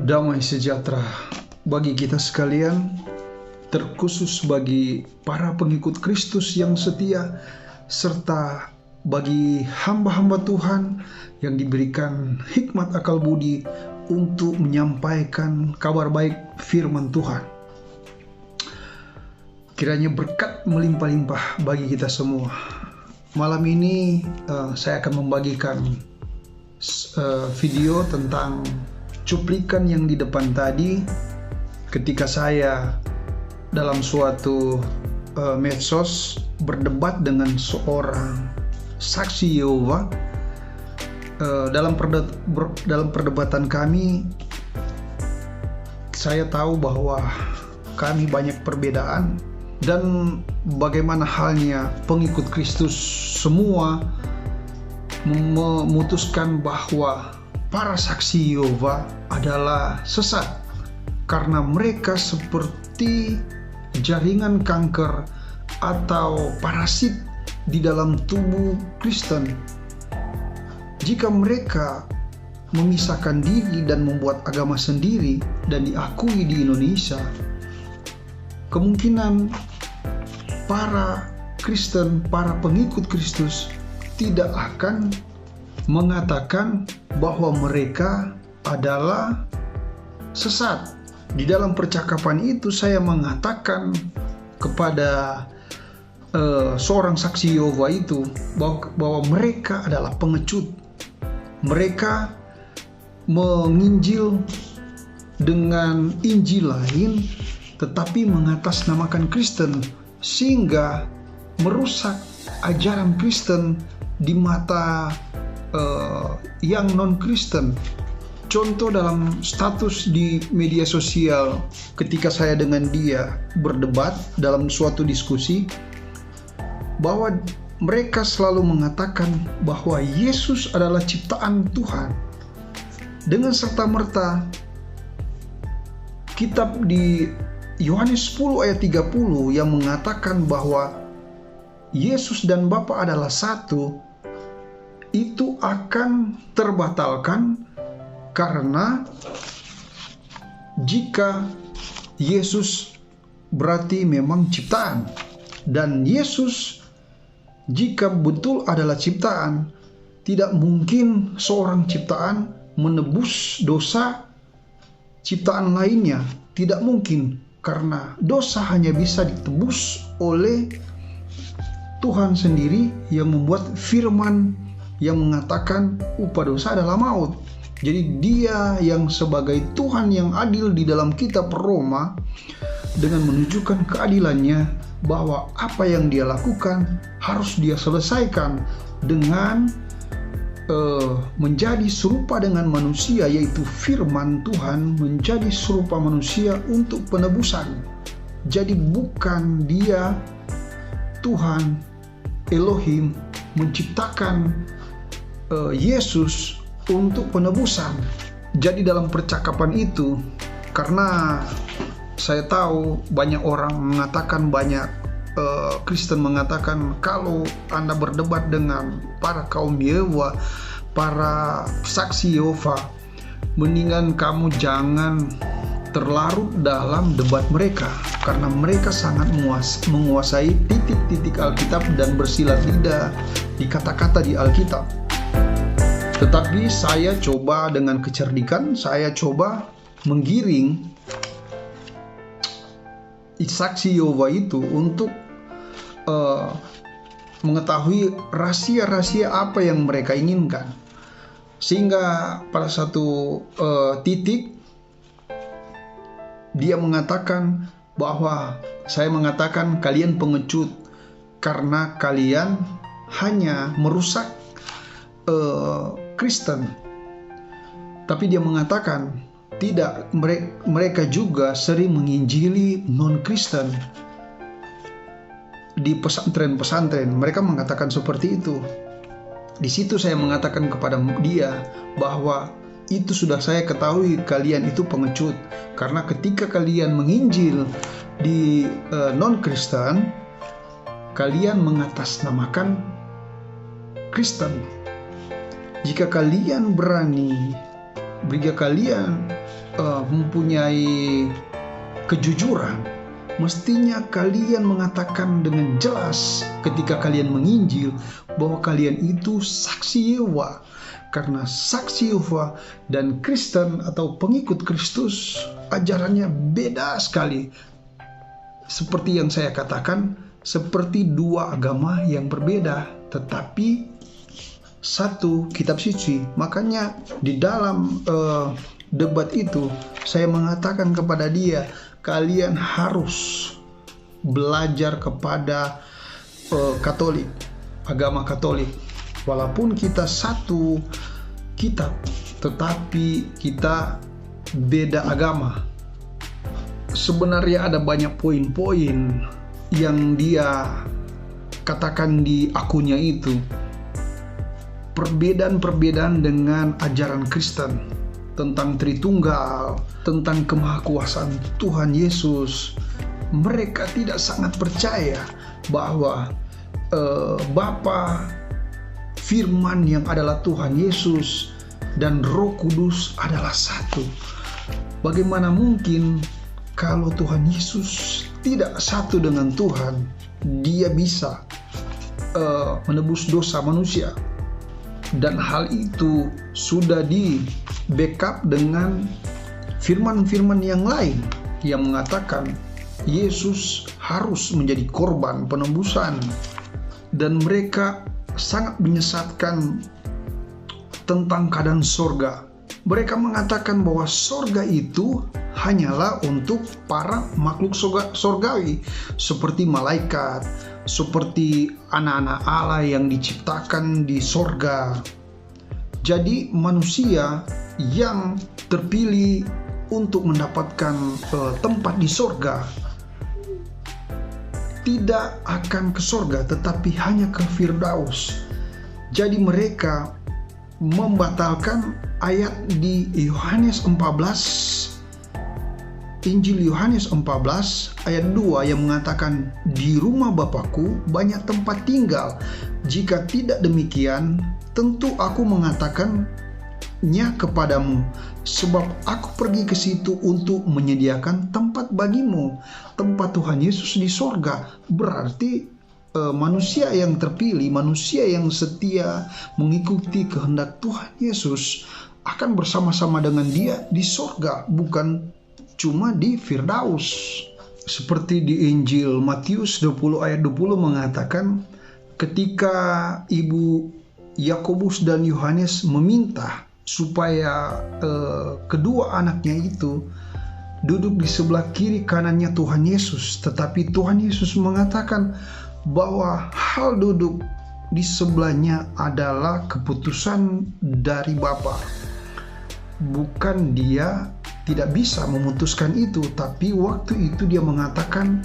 Damai sejahtera bagi kita sekalian, terkhusus bagi para pengikut Kristus yang setia, serta bagi hamba-hamba Tuhan yang diberikan hikmat akal budi untuk menyampaikan kabar baik firman Tuhan. Kiranya berkat melimpah-limpah bagi kita semua. Malam ini saya akan membagikan video tentang cuplikan yang di depan tadi ketika saya dalam suatu medsos berdebat dengan seorang saksi Yehova. Dalam perdebatan kami, saya tahu bahwa kami banyak perbedaan, dan bagaimana halnya pengikut Kristus semua memutuskan bahwa para saksi Yehova adalah sesat karena mereka seperti jaringan kanker atau parasit di dalam tubuh Kristen. Jika mereka memisahkan diri dan membuat agama sendiri dan diakui di Indonesia, kemungkinan para Kristen, para pengikut Kristus tidak akan mengatakan bahwa mereka adalah sesat. Di dalam percakapan itu saya mengatakan kepada seorang saksi Yehova itu bahwa mereka adalah pengecut. Mereka menginjil dengan injil lain tetapi mengatasnamakan Kristen, sehingga merusak ajaran Kristen di mata yang non-Kristen. Contoh dalam status di media sosial ketika saya dengan dia berdebat dalam suatu diskusi, bahwa mereka selalu mengatakan bahwa Yesus adalah ciptaan Tuhan. Dengan serta-merta kitab di Yohanes 10 ayat 30 yang mengatakan bahwa Yesus dan Bapa adalah satu, itu akan terbatalkan karena jika Yesus berarti memang ciptaan, dan Yesus jika betul adalah ciptaan, tidak mungkin seorang ciptaan menebus dosa ciptaan lainnya. Tidak mungkin, karena dosa hanya bisa ditebus oleh Tuhan sendiri yang membuat firman yang mengatakan upah dosa adalah maut. Jadi dia yang sebagai Tuhan yang adil di dalam kitab Roma, dengan menunjukkan keadilannya bahwa apa yang dia lakukan harus dia selesaikan dengan menjadi serupa dengan manusia, yaitu firman Tuhan menjadi serupa manusia untuk penebusan. Jadi bukan dia Tuhan Elohim menciptakan Yesus untuk penebusan. Jadi dalam percakapan itu, karena saya tahu banyak orang mengatakan, banyak Kristen mengatakan, kalau Anda berdebat dengan para kaum Yehova, para saksi Yehova, mendingan kamu jangan terlarut dalam debat mereka, karena mereka sangat menguasai titik-titik Alkitab dan bersilat lidah di kata-kata di Alkitab. Tetapi saya coba dengan kecerdikan, saya coba menggiring saksi Yehova itu untuk mengetahui rahasia-rahasia apa yang mereka inginkan. Sehingga pada satu titik dia mengatakan bahwa saya mengatakan kalian pengecut karena kalian hanya merusak Kristen. Tapi dia mengatakan tidak, mereka juga sering menginjili non-Kristen di pesantren-pesantren. Mereka mengatakan seperti itu. Di situ saya mengatakan kepada dia bahwa itu sudah saya ketahui, kalian itu pengecut, karena ketika kalian menginjil di non-Kristen, kalian mengatasnamakan Kristen. Jika kalian berani, jika kalian mempunyai kejujuran, mestinya kalian mengatakan dengan jelas ketika kalian menginjil bahwa kalian itu saksi Yehova. Karena saksi Yehova dan Kristen atau pengikut Kristus ajarannya beda sekali. Seperti yang saya katakan, seperti dua agama yang berbeda, tetapi satu kitab suci. Makanya di dalam debat itu saya mengatakan kepada dia, kalian harus belajar kepada Katolik, agama Katolik. Walaupun kita satu kitab, tetapi kita beda agama. Sebenarnya ada banyak poin-poin yang dia katakan di akunnya itu. Perbedaan-perbedaan dengan ajaran Kristen tentang Tritunggal, tentang kemahakuasaan Tuhan Yesus. Mereka tidak sangat percaya bahwa Bapa, Firman yang adalah Tuhan Yesus, dan Roh Kudus adalah satu. Bagaimana mungkin kalau Tuhan Yesus tidak satu dengan Tuhan, dia bisa menebus dosa manusia. Dan hal itu sudah di backup dengan firman-firman yang lain yang mengatakan Yesus harus menjadi korban penebusan. Dan mereka sangat menyesatkan tentang keadaan sorga. Mereka mengatakan bahwa sorga itu hanyalah untuk para makhluk sorgawi, seperti malaikat, seperti anak-anak Allah yang diciptakan di sorga. Jadi manusia yang terpilih untuk mendapatkan tempat di sorga tidak akan ke sorga, tetapi hanya ke Firdaus. Jadi mereka membatalkan ayat di Yohanes 14, Injil Yohanes 14 ayat 2 yang mengatakan, di rumah Bapakku banyak tempat tinggal. Jika tidak demikian, tentu aku mengatakannya kepadamu, sebab aku pergi ke situ untuk menyediakan tempat bagimu. Tempat Tuhan Yesus di sorga berarti manusia yang terpilih, manusia yang setia mengikuti kehendak Tuhan Yesus akan bersama-sama dengan dia di sorga, bukan cuma di Firdaus. Seperti di Injil Matius 20 ayat 20 mengatakan, ketika ibu Yakobus dan Yohanes meminta supaya kedua anaknya itu duduk di sebelah kiri kanannya Tuhan Yesus, tetapi Tuhan Yesus mengatakan bahwa hal duduk di sebelahnya adalah keputusan dari Bapa. Bukan dia tidak bisa memutuskan itu, tapi waktu itu dia mengatakan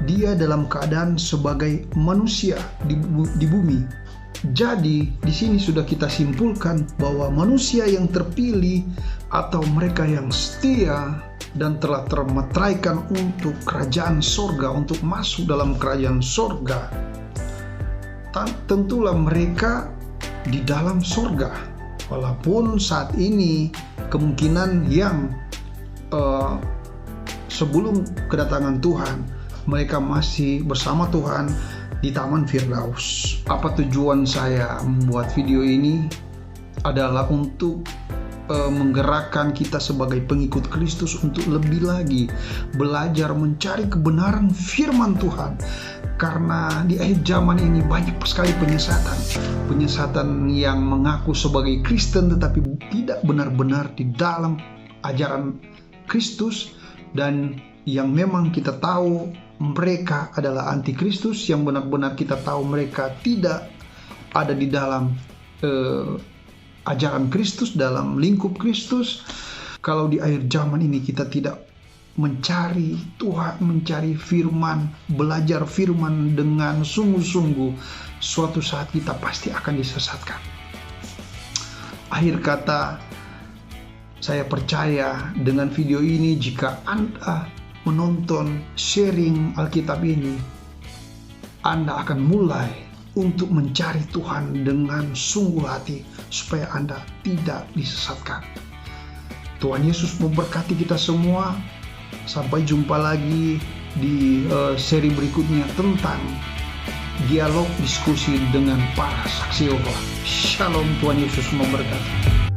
dia dalam keadaan sebagai manusia di bumi. Jadi di sini sudah kita simpulkan bahwa manusia yang terpilih atau mereka yang setia dan telah termeteraikan untuk kerajaan sorga, untuk masuk dalam kerajaan sorga, tentulah mereka di dalam sorga. Walaupun saat ini kemungkinan yang sebelum kedatangan Tuhan mereka masih bersama Tuhan di Taman Firdaus. Apa tujuan saya membuat video ini? Adalah untuk menggerakkan kita sebagai pengikut Kristus untuk lebih lagi belajar mencari kebenaran firman Tuhan. Karena di akhir zaman ini banyak sekali penyesatan yang mengaku sebagai Kristen tetapi tidak benar-benar di dalam ajaran Kristus, dan yang memang kita tahu mereka adalah antikristus, yang benar-benar kita tahu mereka tidak ada di dalam ajaran Kristus, dalam lingkup Kristus. Kalau di akhir zaman ini kita tidak mencari Tuhan, mencari firman, belajar firman dengan sungguh-sungguh, suatu saat kita pasti akan disesatkan. Akhir kata, saya percaya dengan video ini, jika Anda menonton sharing Alkitab ini, Anda akan mulai untuk mencari Tuhan dengan sungguh hati supaya Anda tidak disesatkan. Tuhan Yesus memberkati kita semua. Sampai jumpa lagi di seri berikutnya tentang dialog diskusi dengan para saksi Yehova. Shalom, Tuhan Yesus memberkati.